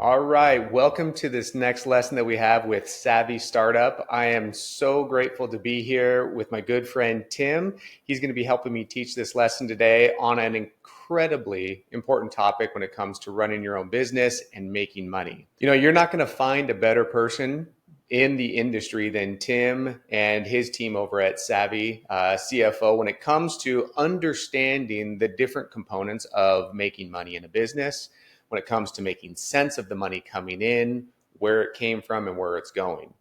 All right, welcome to this next lesson that we have with Savvy Startup. I am so grateful to be here with my good friend Tim. He's going to be helping me teach this lesson today on an incredibly important topic when it comes to running your own business and making money. You're not going to find a better person in the industry than Tim and his team over at Savvy CFO when it comes to understanding the different components of making money in a business, when it comes to making sense of the money coming in, where it came from, and where it's going.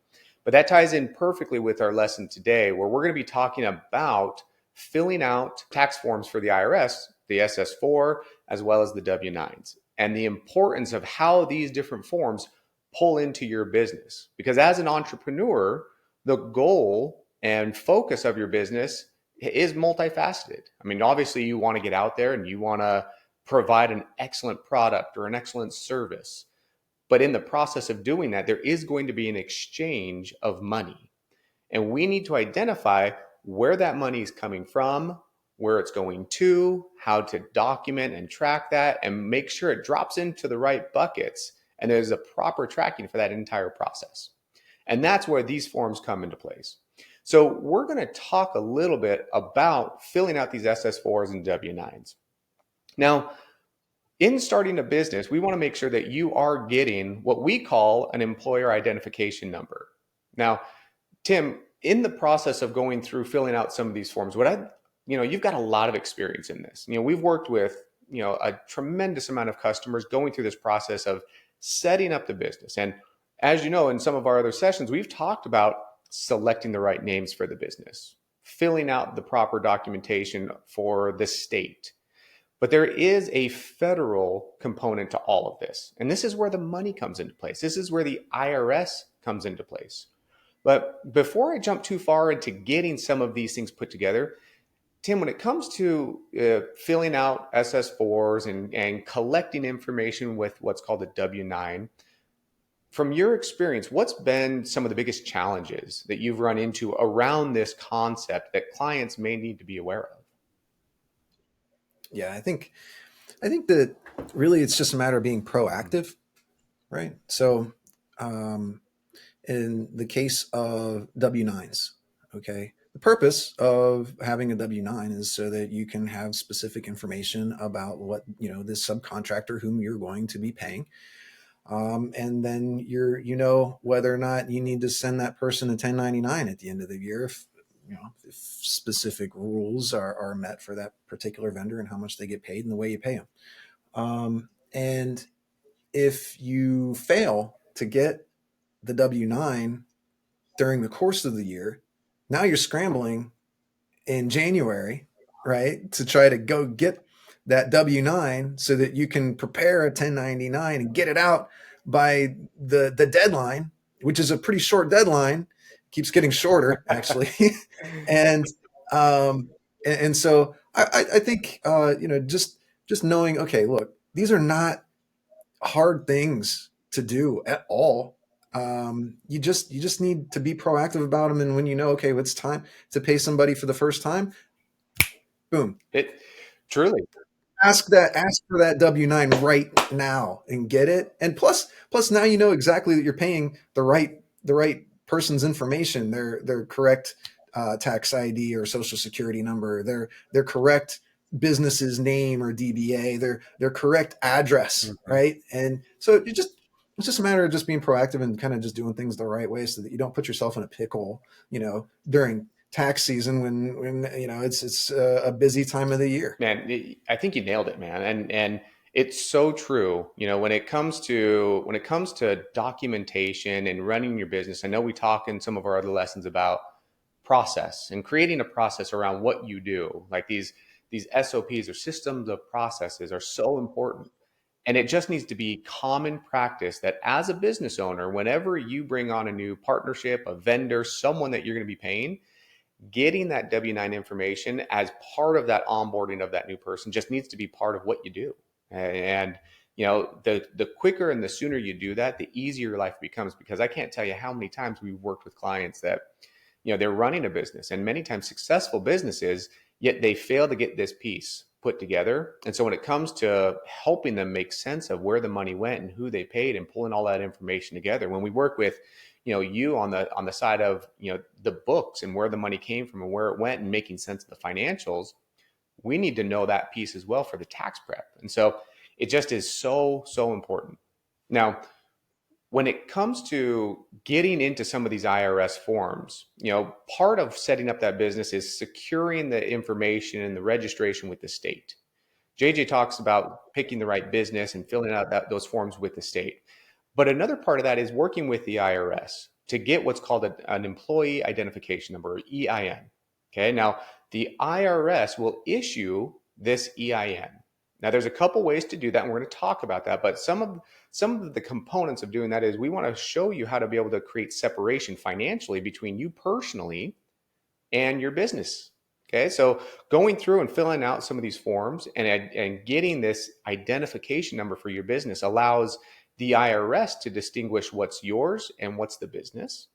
But that ties in perfectly with our lesson today, where we're going to be talking about filling out tax forms for the IRS, the SS-4, as well as the W-9s, and the importance of how these different forms pull into your business. Because as an entrepreneur, the goal and focus of your business is multifaceted. I mean, obviously you want to get out there and you want to provide an excellent product or an excellent service. But in the process of doing that, there is going to be an exchange of money. And we need to identify where that money is coming from, where it's going to, how to document and track that, and make sure it drops into the right buckets. And there's a proper tracking for that entire process. And that's where these forms come into place. So we're going to talk a little bit about filling out these SS4s and W-9s. Now, in starting a business, we want to make sure that you are getting what we call an employer identification number. Now, Tim, in the process of going through filling out some of these forms, you've got a lot of experience in this. We've worked with, a tremendous amount of customers going through this process of setting up the business. And as you know, in some of our other sessions, we've talked about selecting the right names for the business, filling out the proper documentation for the state. But there is a federal component to all of this. And this is where the money comes into place. This is where the IRS comes into place. But before I jump too far into getting some of these things put together, Tim, when it comes to filling out SS4s and collecting information with what's called a W-9, from your experience, what's been some of the biggest challenges that you've run into around this concept that clients may need to be aware of? Yeah, I think that really it's just a matter of being proactive, right? So, in the case of W-9s, okay, the purpose of having a W-9 is so that you can have specific information about what, this subcontractor whom you're going to be paying. And then whether or not you need to send that person a 1099 at the end of the year if specific rules are met for that particular vendor and how much they get paid and the way you pay them. And if you fail to get the W-9 during the course of the year, now you're scrambling in January, right, to try to go get that W-9 so that you can prepare a 1099 and get it out by the deadline, which is a pretty short deadline, keeps getting shorter actually. and and so I think just knowing, okay, look, these are not hard things to do at all. You just need to be proactive about them, and when okay, it's time to pay somebody for the first time, boom, It truly. ask for that W-9 right now and get it. And plus now exactly that you're paying the right person's information, their correct tax ID or social security number, their correct business's name or DBA, their correct address, Mhm. right? And so it's just a matter of just being proactive and kind of just doing things the right way so that you don't put yourself in a pickle, during tax season when it's a busy time of the year. Man, I think you nailed it, man. And it's so true. When it comes to documentation and running your business, I know we talk in some of our other lessons about process and creating a process around what you do. Like these SOPs or systems of processes are so important. And it just needs to be common practice that as a business owner, whenever you bring on a new partnership, a vendor, someone that you're going to be paying, getting that W-9 information as part of that onboarding of that new person just needs to be part of what you do. And the quicker and the sooner you do that, the easier life becomes, because I can't tell you how many times we've worked with clients that they're running a business and many times successful businesses, yet they fail to get this piece. put together. And so when it comes to helping them make sense of where the money went and who they paid and pulling all that information together, when we work with, you on the side of, the books and where the money came from and where it went and making sense of the financials, we need to know that piece as well for the tax prep. And so it just is so, so important. Now, when it comes to getting into some of these IRS forms, part of setting up that business is securing the information and the registration with the state. JJ talks about picking the right business and filling out those forms with the state. But another part of that is working with the IRS to get what's called an employee identification number, or EIN. Okay, now the IRS will issue this EIN. Now, there's a couple ways to do that, and we're going to talk about that. But some of the components of doing that is we want to show you how to be able to create separation financially between you personally and your business. Okay, so going through and filling out some of these forms and getting this identification number for your business allows the IRS to distinguish what's yours and what's the business.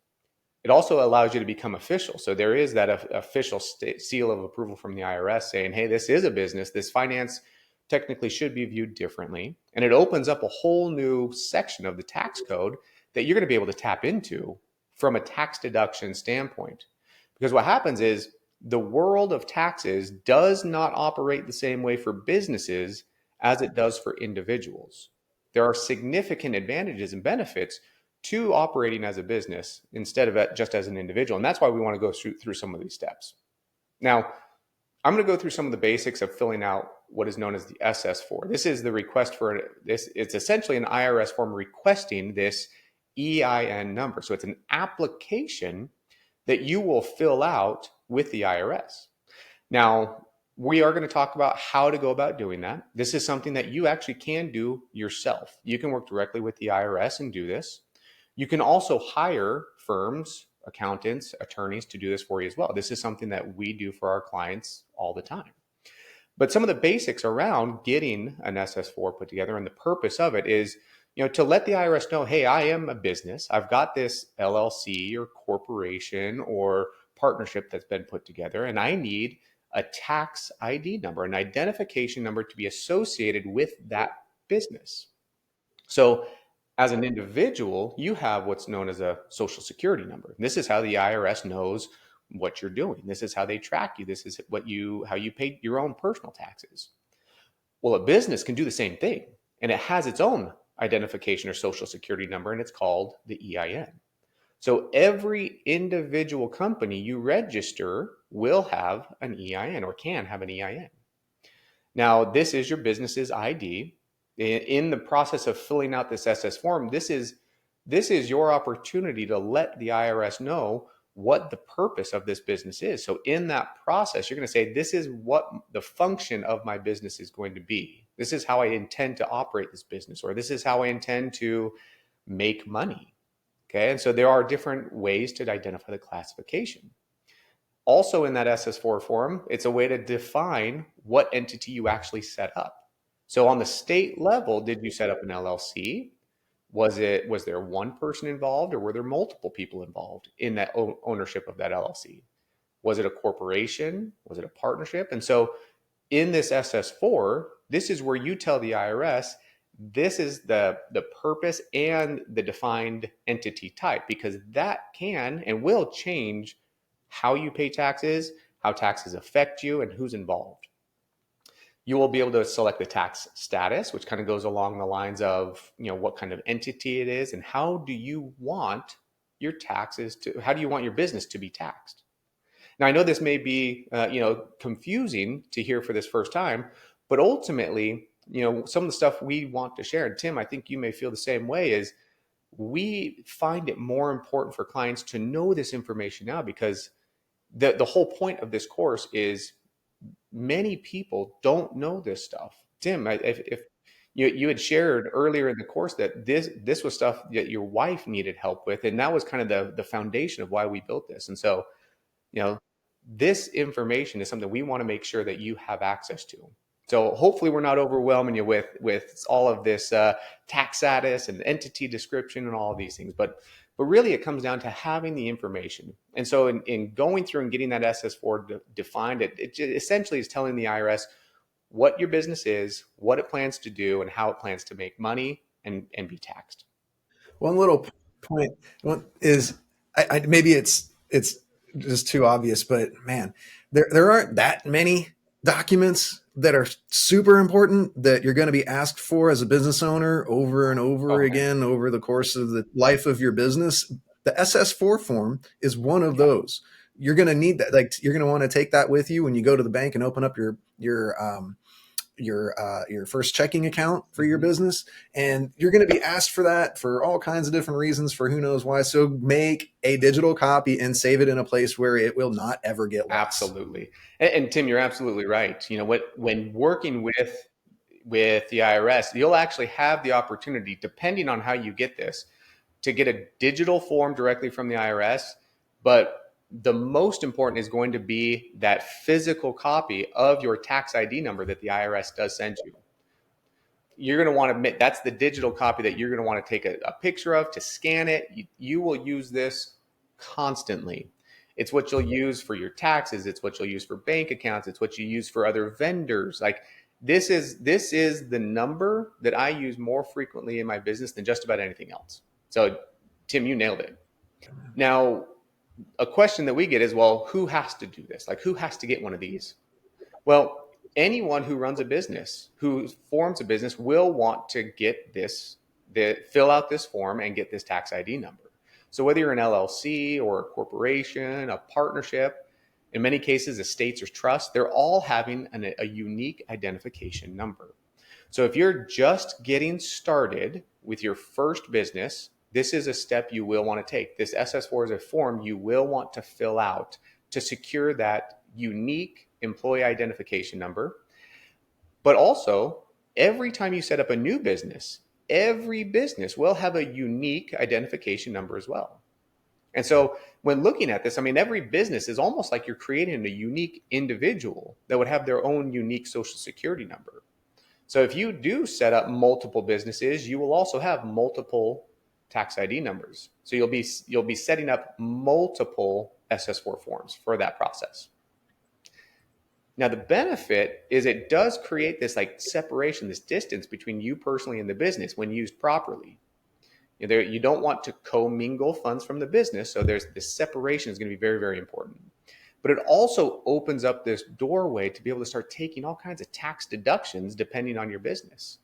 It also allows you to become official. So there is that official seal of approval from the IRS saying, hey, this is a business. This finance technically should be viewed differently. And it opens up a whole new section of the tax code that you're going to be able to tap into from a tax deduction standpoint. Because what happens is the world of taxes does not operate the same way for businesses as it does for individuals. There are significant advantages and benefits to operating as a business instead of just as an individual. And that's why we want to go through some of these steps. Now, I'm going to go through some of the basics of filling out what is known as the SS-4. This is the request for this. It's essentially an IRS form requesting this EIN number. So it's an application that you will fill out with the IRS. Now, we are going to talk about how to go about doing that. This is something that you actually can do yourself. You can work directly with the IRS and do this. You can also hire firms, accountants, attorneys to do this for you as well. This is something that we do for our clients all the time. But some of the basics around getting an SS-4 put together and the purpose of it is, to let the IRS know, hey, I am a business. I've got this LLC or corporation or partnership that's been put together, and I need a tax ID number, an identification number to be associated with that business. So as an individual, you have what's known as a social security number. This is how the IRS knows what you're doing. This is how they track you. This is how you pay your own personal taxes. Well, a business can do the same thing, and it has its own identification or social security number, and it's called the EIN. So every individual company you register will have an EIN or can have an EIN. Now, this is your business's ID. In the process of filling out this SS form, this is your opportunity to let the IRS know what the purpose of this business is. So in that process, you're going to say, this is what the function of my business is going to be. This is how I intend to operate this business, or this is how I intend to make money. Okay. And so there are different ways to identify the classification. Also in that SS-4 form, it's a way to define what entity you actually set up. So on the state level, did you set up an LLC? Was there one person involved, or were there multiple people involved in that ownership of that LLC? Was it a corporation? Was it a partnership? And so in this SS-4, this is where you tell the IRS, this is the purpose and the defined entity type, because that can and will change how you pay taxes, how taxes affect you, and who's involved. You will be able to select the tax status, which kind of goes along the lines of, what kind of entity it is and how do you want your how do you want your business to be taxed? Now, I know this may be, confusing to hear for this first time, but ultimately, some of the stuff we want to share, and Tim, I think you may feel the same way, is we find it more important for clients to know this information now, because the whole point of this course is many people don't know this stuff. Tim, if you had shared earlier in the course that this was stuff that your wife needed help with, and that was kind of the foundation of why we built this. And so, this information is something we want to make sure that you have access to. So hopefully we're not overwhelming you with all of this tax status and entity description and all of these things, but really it comes down to having the information. And so in going through and getting that SS-4 defined, it essentially is telling the IRS what your business is, what it plans to do, and how it plans to make money and be taxed. One little point is, maybe it's just too obvious, but man, there aren't that many documents that are super important that you're going to be asked for as a business owner over and over Oh man. again over the course of the life of your business. The SS-4 form is one of Yeah. those. You're going to need that. Like, you're going to want to take that with you when you go to the bank and open up your first checking account for your business, and you're going to be asked for that for all kinds of different reasons, for who knows why. So make a digital copy and save it in a place where it will not ever get lost. Absolutely. And Tim, you're absolutely right. You know what, when working with the IRS, you'll actually have the opportunity, depending on how you get this, to get a digital form directly from the IRS. But the most important is going to be that physical copy of your tax ID number that the IRS does send you. You're going to want to admit that's the digital copy that you're going to want to take a picture of to scan it. You will use this constantly. It's what you'll use for your taxes. It's what you'll use for bank accounts. It's what you use for other vendors. Like, this is the number that I use more frequently in my business than just about anything else. So, Tim, you nailed it. Now, a question that we get is, well, who has to do this? Like, who has to get one of these? Well, anyone who runs a business, who forms a business, will want to get this, fill out this form and get this tax ID number. So whether you're an LLC or a corporation, a partnership, in many cases, estates or trusts, they're all having a unique identification number. So if you're just getting started with your first business, this is a step you will want to take. This SS-4 is a form you will want to fill out to secure that unique employee identification number. But also, every time you set up a new business, every business will have a unique identification number as well. And so when looking at this, I mean, every business is almost like you're creating a unique individual that would have their own unique social security number. So if you do set up multiple businesses, you will also have multiple tax ID numbers. So you'll be setting up multiple SS-4 forms for that process. Now, the benefit is it does create this like separation, this distance between you personally and the business when used properly. You don't want to commingle funds from the business, so there's this separation is going to be very, very important. But it also opens up this doorway to be able to start taking all kinds of tax deductions depending on your business.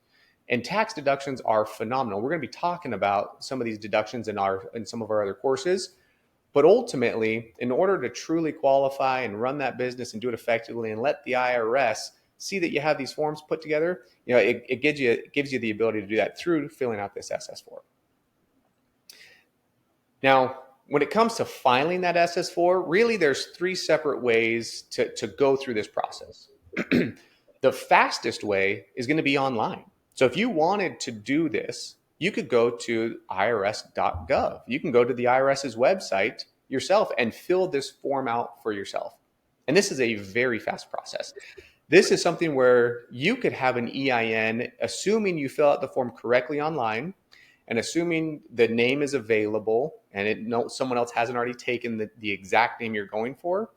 And tax deductions are phenomenal. We're going to be talking about some of these deductions in some of our other courses. But ultimately, in order to truly qualify and run that business and do it effectively and let the IRS see that you have these forms put together, it gives you the ability to do that through filling out this SS-4. Now, when it comes to filing that SS-4, really there's three separate ways to go through this process. The fastest way is going to be online. So if you wanted to do this, you could go to irs.gov. You can go to the IRS's website yourself and fill this form out for yourself. And this is a very fast process. This is something where you could have an EIN, assuming you fill out the form correctly online, and assuming the name is available and someone else hasn't already taken the exact name you're going for,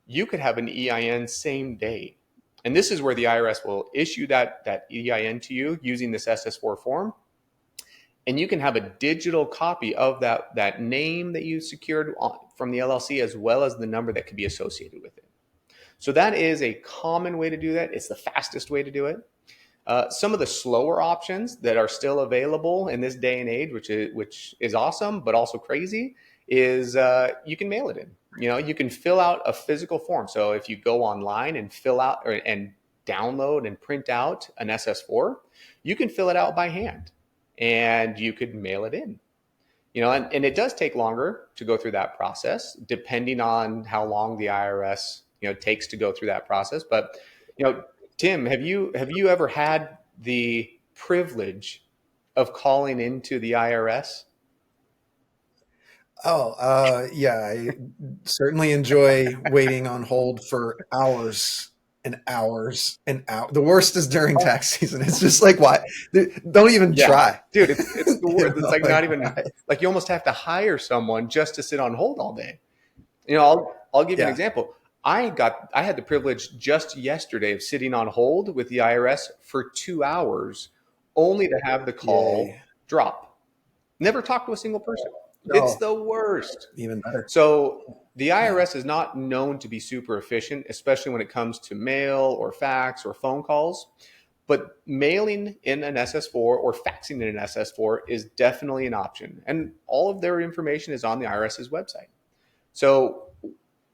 you could have an EIN same day. And this is where the IRS will issue that EIN to you using this SS-4 form. And you can have a digital copy of that name that you secured from the LLC, as well as the number that could be associated with it. So that is a common way to do that. It's the fastest way to do it. Some of the slower options that are still available in this day and age, which is awesome, but also crazy, is you can mail it in. You can fill out a physical form. So if you go online and fill out and download and print out an SS-4, you can fill it out by hand and you could mail it in. And it does take longer to go through that process, depending on how long the IRS takes to go through that process. But Tim, have you ever had the privilege of calling into the IRS? Oh, yeah, I certainly enjoy waiting on hold for hours and hours and hours. The worst is during tax season. It's just like, why? Don't even Yeah, try. dude, it's the worst. It's like not even Why? like you almost have to hire someone just to sit on hold all day. I'll give you an Yeah. example. I had the privilege just yesterday of sitting on hold with the IRS for 2 hours, only to have the Yay. call drop. Never talked to a single person. It's Oh, the worst. even better. So the Yeah. IRS is not known to be super efficient, especially when it comes to mail or fax or phone calls. But mailing in an SS-4 or faxing in an SS-4 is definitely an option. And all of their information is on the IRS's website. So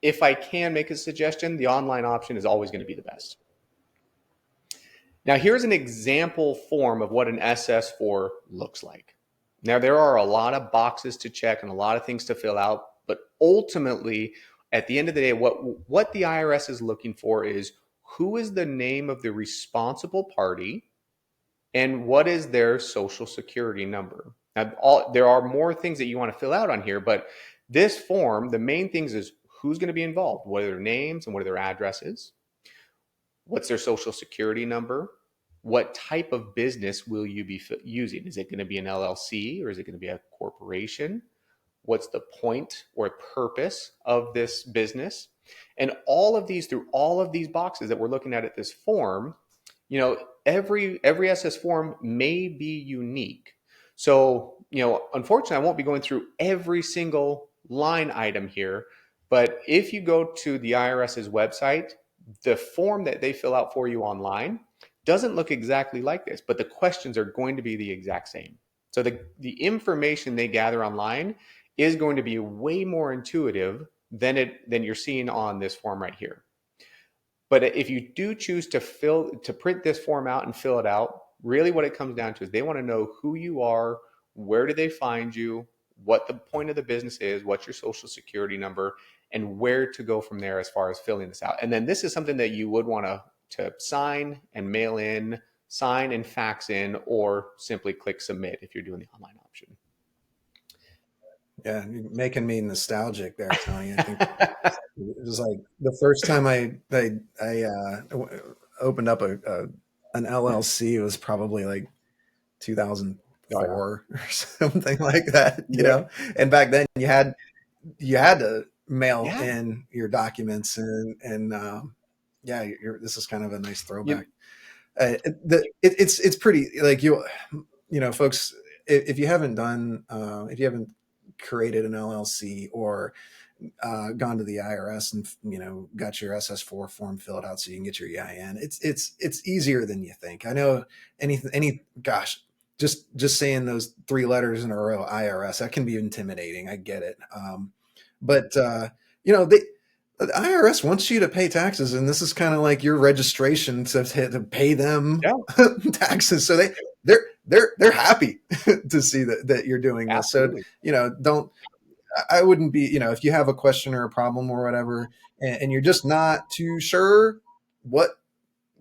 if I can make a suggestion, the online option is always going to be the best. Now, here's an example form of what an SS-4 looks like. Now, there are a lot of boxes to check and a lot of things to fill out, but ultimately, at the end of the day, what the IRS is looking for is who is the name of the responsible party and what is their social security number. Now, there are more things that you want to fill out on here, but this form, the main things is who's going to be involved, what are their names and what are their addresses, what's their social security number, what type of business will you be using? Is it going to be an LLC or is it going to be a corporation? What's the point or purpose of this business? And all of these, through all of these boxes that we're looking at this form, every SS form may be unique. So, unfortunately, I won't be going through every single line item here, but if you go to the IRS's website, the form that they fill out for you online doesn't look exactly like this, but the questions are going to be the exact same. So the information they gather online is going to be way more intuitive than you're seeing on this form right here. But if you do choose to print this form out and fill it out, really what it comes down to is they want to know who you are, where do they find you, what the point of the business is, what's your social security number, and where to go from there as far as filling this out. And then this is something that you would want to sign and mail in, sign and fax in, or simply click submit if you're doing the online option. Yeah, you're making me nostalgic there, Tony. I think it was like the first time I opened up an LLC. It was probably like Oh, yeah. 2004 or something like that, Yeah. And back then you had to mail Yeah. in your documents and yeah, this is kind of a nice throwback. You, It's pretty like folks, if you haven't created an LLC or gone to the IRS and got your SS-4 form filled out so you can get your EIN. It's easier than you think. I know any gosh, just saying those three letters in a row, IRS, that can be intimidating. I get it, but the IRS wants you to pay taxes, and this is kind of like your registration to pay them yeah, taxes. So they're happy to see that you're doing this. So absolutely. don't I wouldn't be, if you have a question or a problem or whatever, and you're just not too sure what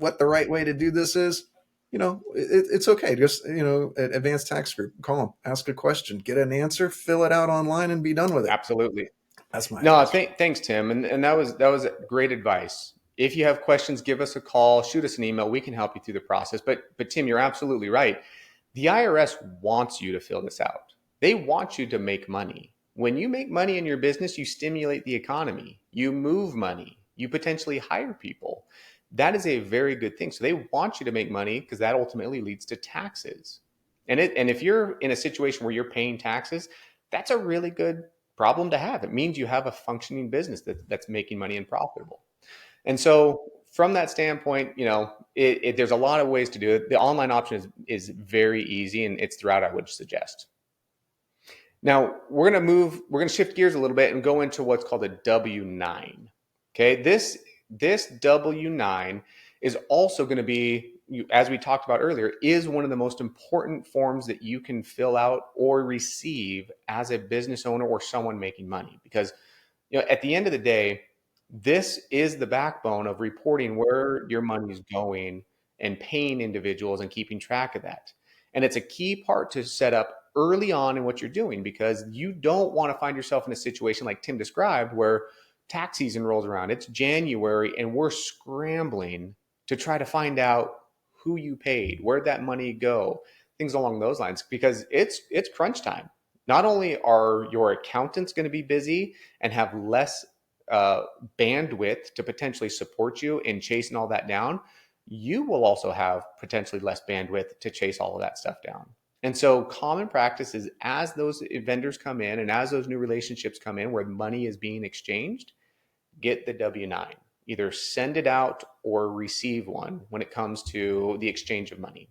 the right way to do this is, it's okay. Just, Advanced Tax Group, call them, ask a question, get an answer, fill it out online, and be done with it. Absolutely. That's my No, advice. thanks, Tim. And that was great advice. If you have questions, give us a call, shoot us an email. We can help you through the process. But Tim, you're absolutely right. The IRS wants you to fill this out. They want you to make money. When you make money in your business, you stimulate the economy. You move money. You potentially hire people. That is a very good thing. So they want you to make money because that ultimately leads to taxes. And if you're in a situation where you're paying taxes, that's a really good problem to have. It means you have a functioning business that's making money and profitable. And so, from that standpoint, there's a lot of ways to do it. The online option is very easy, and it's the route I would suggest. Now, we're going to shift gears a little bit and go into what's called a W-9. Okay, this W-9 is also going to be, as we talked about earlier, is one of the most important forms that you can fill out or receive as a business owner or someone making money. Because at the end of the day, this is the backbone of reporting where your money is going and paying individuals and keeping track of that. And it's a key part to set up early on in what you're doing because you don't want to find yourself in a situation like Tim described where tax season rolls around. It's January and we're scrambling to try to find out who you paid, where'd that money go, things along those lines, because it's crunch time. Not only are your accountants going to be busy and have less bandwidth to potentially support you in chasing all that down, you will also have potentially less bandwidth to chase all of that stuff down. And so common practice is, as those vendors come in and as those new relationships come in where money is being exchanged, get the W-9. Either send it out or receive one when it comes to the exchange of money.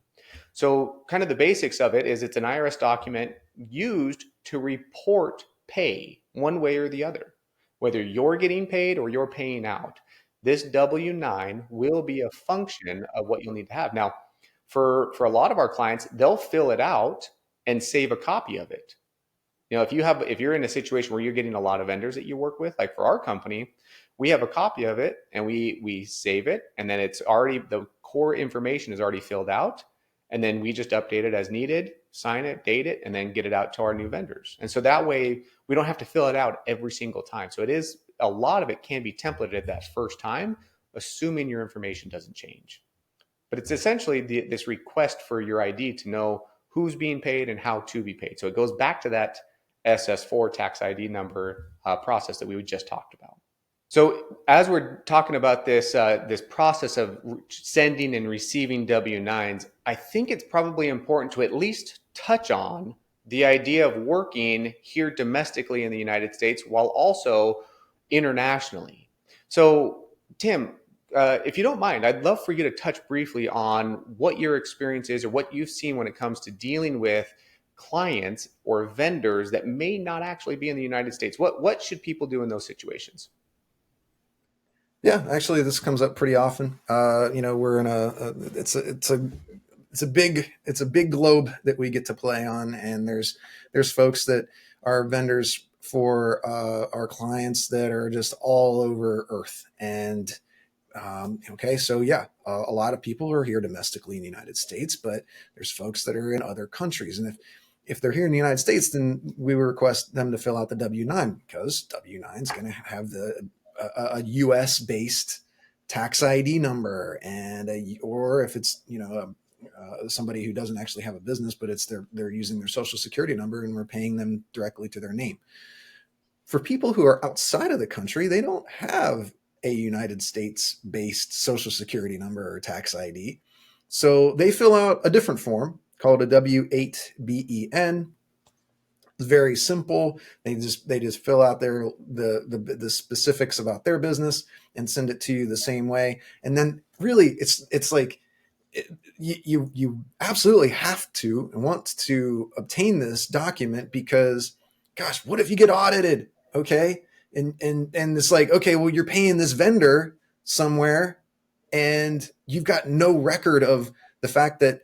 So kind of the basics of it is, it's an IRS document used to report pay one way or the other. Whether you're getting paid or you're paying out, this W-9 will be a function of what you'll need to have. Now, for a lot of our clients, they'll fill it out and save a copy of it. If you're in a situation where you're getting a lot of vendors that you work with, like for our company, we have a copy of it and we save it, and then it's already, the core information is already filled out, and then we just update it as needed, sign it, date it, and then get it out to our new vendors. And so that way we don't have to fill it out every single time. So a lot of it can be templated that first time, assuming your information doesn't change. But it's essentially this request for your ID to know who's being paid and how to be paid. So it goes back to that SS-4 tax ID number process that we just talked about. So as we're talking about this process of sending and receiving W-9s, I think it's probably important to at least touch on the idea of working here domestically in the United States while also internationally. So Tim, if you don't mind, I'd love for you to touch briefly on what your experience is or what you've seen when it comes to dealing with clients or vendors that may not actually be in the United States. What should people do in those situations? Yeah, actually, this comes up pretty often. We're in it's a big globe that we get to play on, and there's folks that are vendors for our clients that are just all over Earth. And okay, so yeah, a lot of people are here domestically in the United States, but there's folks that are in other countries, and if they're here in the United States, then we would request them to fill out the W-9, because W-9 is going to have a U.S. based tax ID number, or if it's somebody who doesn't actually have a business, but they're using their social security number and we're paying them directly to their name. For people who are outside of the country, they don't have a United States based social security number or tax ID. So they fill out a different form called a W-8 BEN. It's very simple. They just fill out the specifics about their business and send it to you the same way. And then really it's like you absolutely have to and want to obtain this document, because gosh, what if you get audited? Okay. And it's like, okay, well, you're paying this vendor somewhere and you've got no record of the fact that,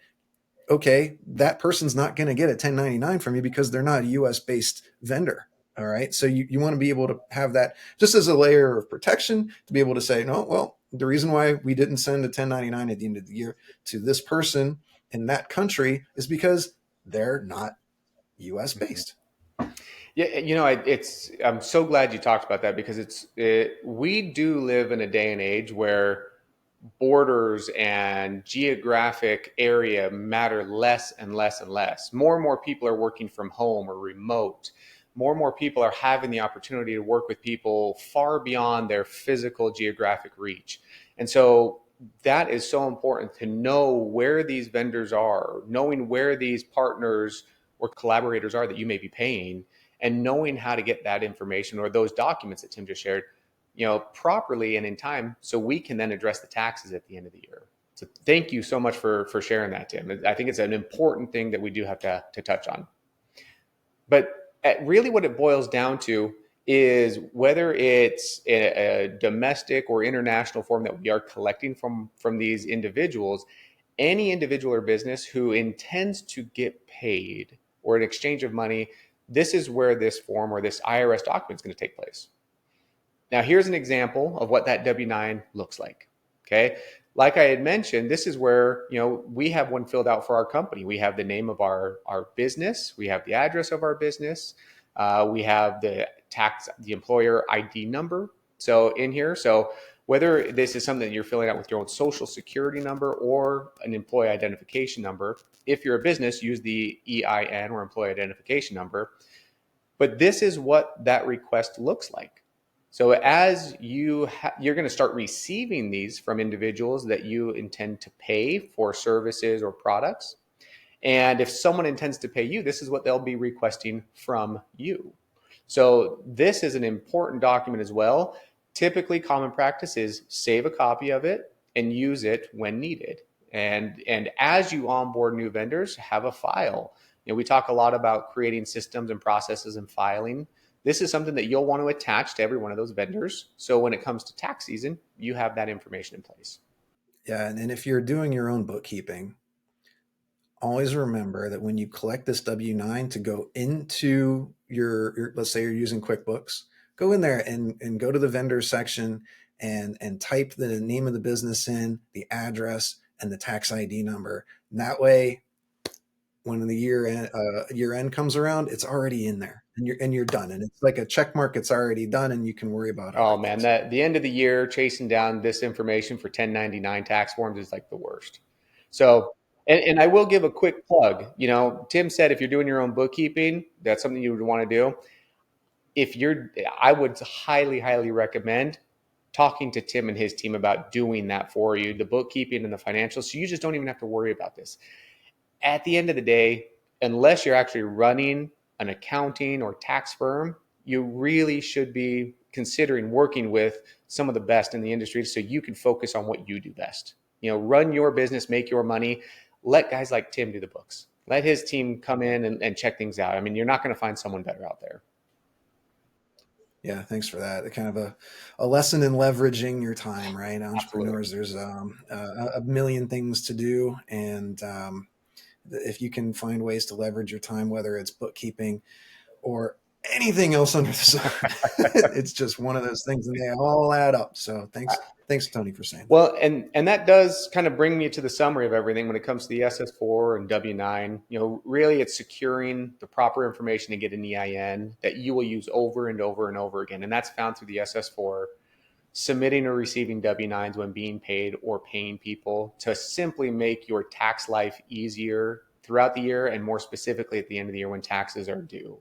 okay, that person's not going to get a 1099 from you because they're not a US based vendor. All right. So you want to be able to have that just as a layer of protection, to be able to say, no, well, the reason why we didn't send a 1099 at the end of the year to this person in that country is because they're not US based. Yeah, I'm so glad you talked about that, because we do live in a day and age where borders and geographic area matter less and less and less. More and more people are working from home or remote. More and more people are having the opportunity to work with people far beyond their physical geographic reach. And so that is so important, to know where these vendors are, knowing where these partners or collaborators are that you may be paying, and knowing how to get that information or those documents that Tim just shared, properly and in time, so we can then address the taxes at the end of the year. So thank you so much for sharing that, Tim. I think it's an important thing that we do have to touch on. But really what it boils down to is, whether it's a domestic or international form that we are collecting from these individuals, any individual or business who intends to get paid or an exchange of money, this is where this form or this IRS document is going to take place. Now, here's an example of what that W-9 looks like. Okay. Like I had mentioned, this is where, we have one filled out for our company. We have the name of our business. We have the address of our business. We have the employer ID number. So in here, so whether this is something that you're filling out with your own social security number or an employee identification number, if you're a business, use the EIN or employee identification number. But this is what that request looks like. So as you're going to start receiving these from individuals that you intend to pay for services or products. And if someone intends to pay you, this is what they'll be requesting from you. So this is an important document as well. Typically, common practice is save a copy of it and use it when needed. And as you onboard new vendors, have a file. We talk a lot about creating systems and processes and filing. This is something that you'll want to attach to every one of those vendors. So when it comes to tax season, you have that information in place. Yeah, and if you're doing your own bookkeeping, always remember that when you collect this W-9 to go into let's say you're using QuickBooks, go in there and go to the vendor section and type the name of the business in, the address, and the tax ID number. And that way, when the year end comes around, it's already in there, and you're done. And it's like a check mark. It's already done, and you can worry about other Oh man, things. the end of the year chasing down this information for 1099 tax forms is like the worst. So, and I will give a quick plug. Tim said if you're doing your own bookkeeping, that's something you would want to do. I would highly, highly recommend talking to Tim and his team about doing that for you, the bookkeeping and the financials. So you just don't even have to worry about this. At the end of the day, unless you're actually running an accounting or tax firm, you really should be considering working with some of the best in the industry so you can focus on what you do best. Run your business, make your money. Let guys like Tim do the books. Let his team come in and check things out. I mean, you're not going to find someone better out there. Yeah, thanks for that. Kind of a lesson in leveraging your time, right? Absolutely. Entrepreneurs, there's a million things to do, and if you can find ways to leverage your time, whether it's bookkeeping or anything else under the sun, it's just one of those things, and they all add up. So thanks, Tony, for saying that. Well, and that does kind of bring me to the summary of everything when it comes to the SS-4 and W-9. Really, it's securing the proper information to get an EIN that you will use over and over and over again, and that's found through the SS-4. Submitting or receiving W-9s when being paid or paying people to simply make your tax life easier throughout the year, and more specifically at the end of the year when taxes are due.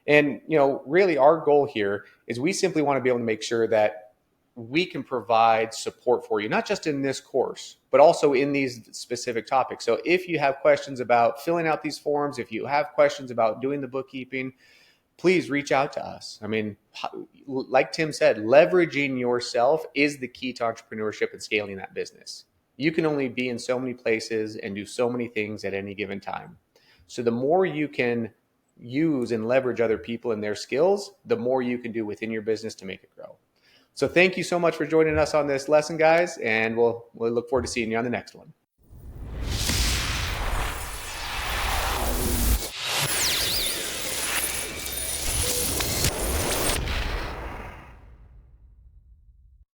And really, our goal here is we simply want to be able to make sure that we can provide support for you, not just in this course, but also in these specific topics. So if you have questions about filling out these forms, if you have questions about doing the bookkeeping, please reach out to us. I mean, like Tim said, leveraging yourself is the key to entrepreneurship and scaling that business. You can only be in so many places and do so many things at any given time. So the more you can use and leverage other people and their skills, the more you can do within your business to make it grow. So thank you so much for joining us on this lesson, guys, and we'll look forward to seeing you on the next one.